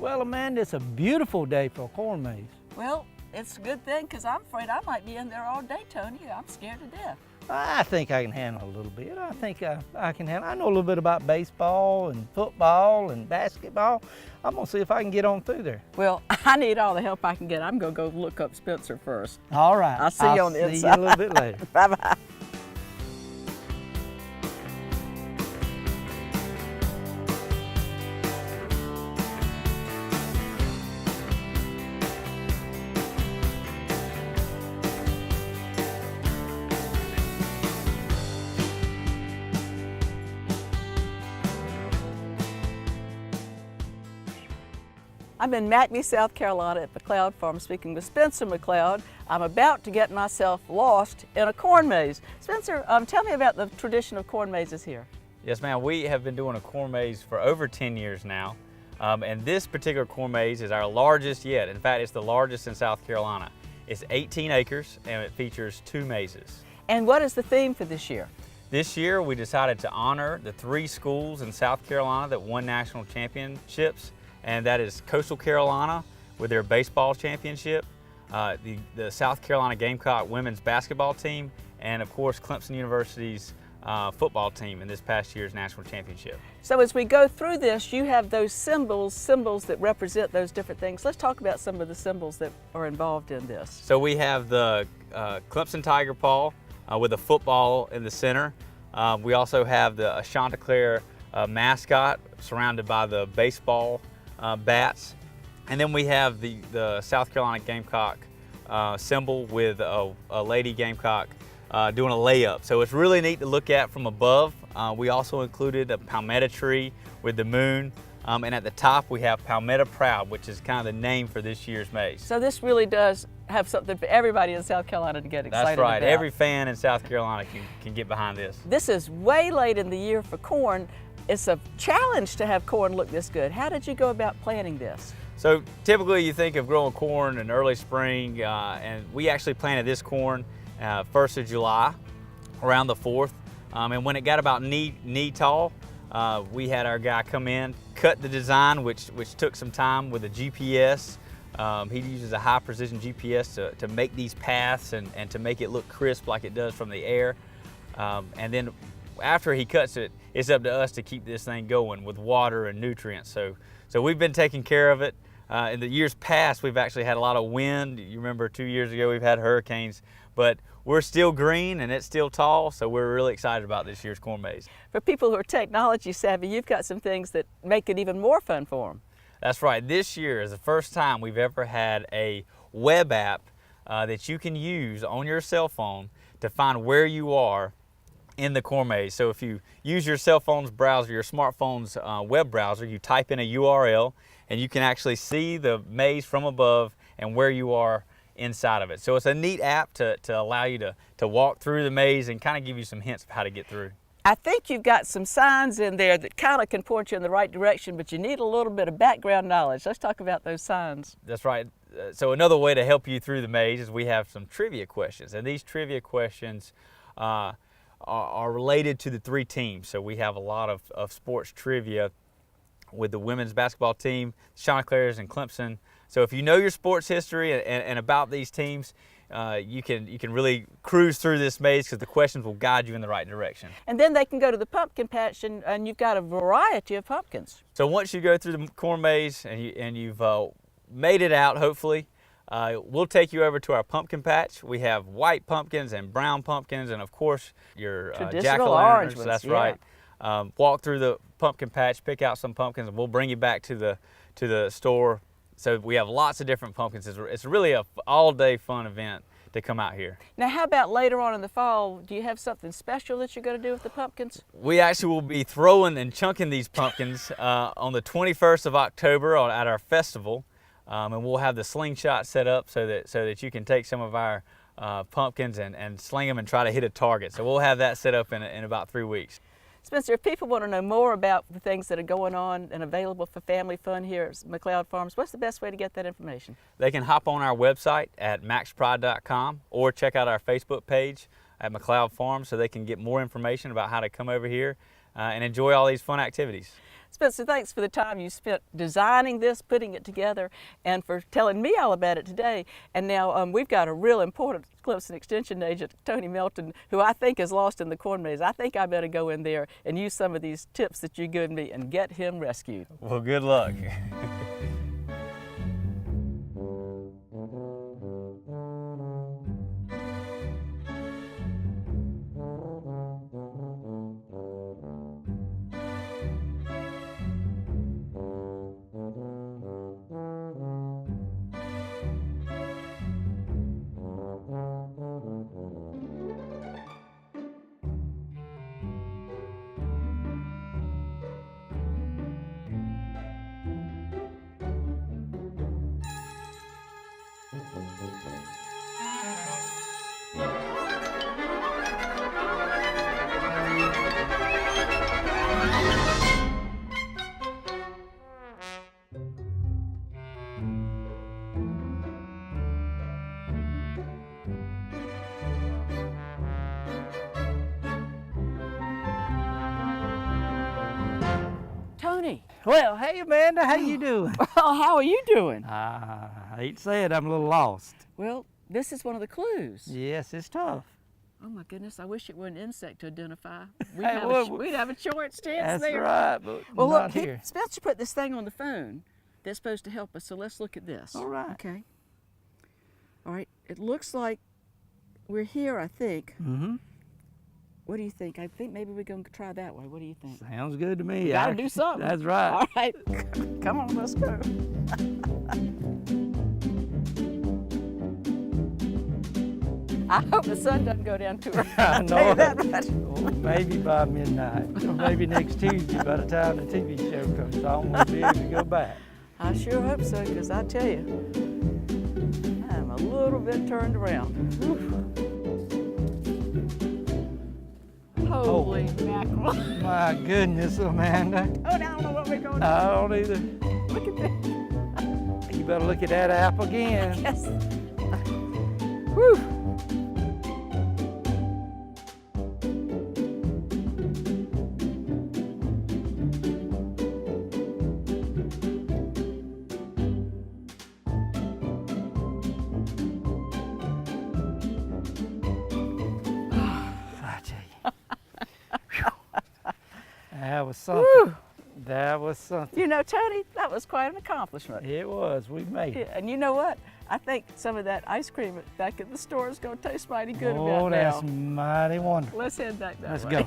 Well, Amanda, it's a beautiful day for a corn maze. Well, it's a good thing because I'm afraid I might be in there all day, Tony. I'm scared to death. I think I can handle a little bit. I think I can handle. I know a little bit about baseball and football and basketball. I'm gonna see if I can get on through there. Well, I need all the help I can get. I'm gonna go look up Spencer first. All right. I'll see you on the inside. See you a little bit later. Bye-bye. I'm in McBee, South Carolina at McLeod Farms speaking with Spencer McLeod. I'm about to get myself lost in a corn maze. Spencer, tell me about the tradition of corn mazes here. Yes, ma'am. We have been doing a corn maze for over 10 years now. And this particular corn maze is our largest yet. In fact, it's the largest in South Carolina. It's 18 acres and it features 2 mazes. And what is the theme for this year? This year, we decided to honor the 3 schools in South Carolina that won national championships. And that is Coastal Carolina with their baseball championship, the South Carolina Gamecock women's basketball team, and of course Clemson University's football team in this past year's national championship. So as we go through this, you have those symbols that represent those different things. Let's talk about some of the symbols that are involved in this. So we have the Clemson Tiger Paw with a football in the center. We also have the Chanticleer mascot surrounded by the baseball bats, and then we have the South Carolina Gamecock symbol with a lady gamecock doing a layup. So it's really neat to look at from above. We also included a palmetto tree with the moon, and at the top we have Palmetto Proud, which is kind of the name for this year's maze. So this really does have something for everybody in South Carolina to get excited about. That's right. Every fan in South Carolina can get behind this. This is way late in the year for corn. It's a challenge to have corn look this good. How did you go about planting this? So typically you think of growing corn in early spring, and we actually planted this corn 1st of July, around the 4th. And when it got about knee tall, we had our guy come in, cut the design, which took some time with a GPS. He uses a high precision GPS to make these paths and to make it look crisp like it does from the air. And then after he cuts it, it's up to us to keep this thing going with water and nutrients. So we've been taking care of it. In the years past, we've actually had a lot of wind. You remember 2 years ago, we've had hurricanes, but we're still green and it's still tall, so we're really excited about this year's corn maze. For people who are technology savvy, you've got some things that make it even more fun for them. That's right. This year is the first time we've ever had a web app that you can use on your cell phone to find where you are in the corn maze. So if you use your cell phone's browser, your smartphone's web browser, you type in a URL and you can actually see the maze from above and where you are inside of it. So it's a neat app to allow you to walk through the maze and kind of give you some hints of how to get through. I think you've got some signs in there that kind of can point you in the right direction, but you need a little bit of background knowledge. Let's talk about those signs. That's right. So another way to help you through the maze is we have some trivia questions, and these trivia questions are related to the 3 teams. So we have a lot of sports trivia with the women's basketball team, Chanticleers, and Clemson. So if you know your sports history and about these teams, you can really cruise through this maze because the questions will guide you in the right direction. And then they can go to the pumpkin patch and you've got a variety of pumpkins. So once you go through the corn maze and you've made it out, hopefully, we'll take you over to our pumpkin patch. We have white pumpkins and brown pumpkins, and of course your jack-o'-lanterns. That's right. Walk through the pumpkin patch, pick out some pumpkins, and we'll bring you back to the store. So we have lots of different pumpkins. It's really an all-day fun event to come out here. Now, how about later on in the fall? Do you have something special that you're going to do with the pumpkins? We actually will be throwing and chunking these pumpkins on the 21st of October at our festival. And we'll have the slingshot set up so that you can take some of our pumpkins and sling them and try to hit a target. So we'll have that set up in about 3 weeks. Spencer, if people want to know more about the things that are going on and available for family fun here at McLeod Farms, what's the best way to get that information? They can hop on our website at maxpride.com or check out our Facebook page at McLeod Farms so they can get more information about how to come over here and enjoy all these fun activities. Spencer, thanks for the time you spent designing this, putting it together, and for telling me all about it today. And now we've got a real important Clemson Extension Agent, Tony Melton, who I think is lost in the corn maze. I think I better go in there and use some of these tips that you given me and get him rescued. Well, good luck. Tony. Well, hey Amanda, how you doing? Well, how are you doing? I hate to say it, I'm a little lost. Well, this is one of the clues. Yes, it's tough. Oh my goodness, I wish it were an insect to identify. Hey, We'd have a chance That's there. right, but Well, not look, here. Spencer put this thing on the phone that's supposed to help us, so let's look at this. All right. Okay. All right, it looks like we're here, I think. Mm-hmm. What do you think? I think maybe we're going to try that way. What do you think? Sounds good to me. We gotta do something. That's right. All right, come on, let's go. I hope the sun doesn't go down too early. I know. Tell you that much. Well, maybe by midnight, or maybe next Tuesday by the time the TV show comes on, we'll be able to go back. I sure hope so, because I tell you, I'm a little bit turned around. Holy mackerel. My goodness, Amanda. Oh, now I don't know what we're going to I don't either. do. Look at this. You better look at that apple again. Yes. Whew. I tell you. That was something. Whew. That was something. You know, Tony, that was quite an accomplishment. It was. We made it. Yeah, and you know what? I think some of that ice cream back at the store is going to taste mighty good Oh, about now. that's mighty wonderful. Let's head back that Let's way. go.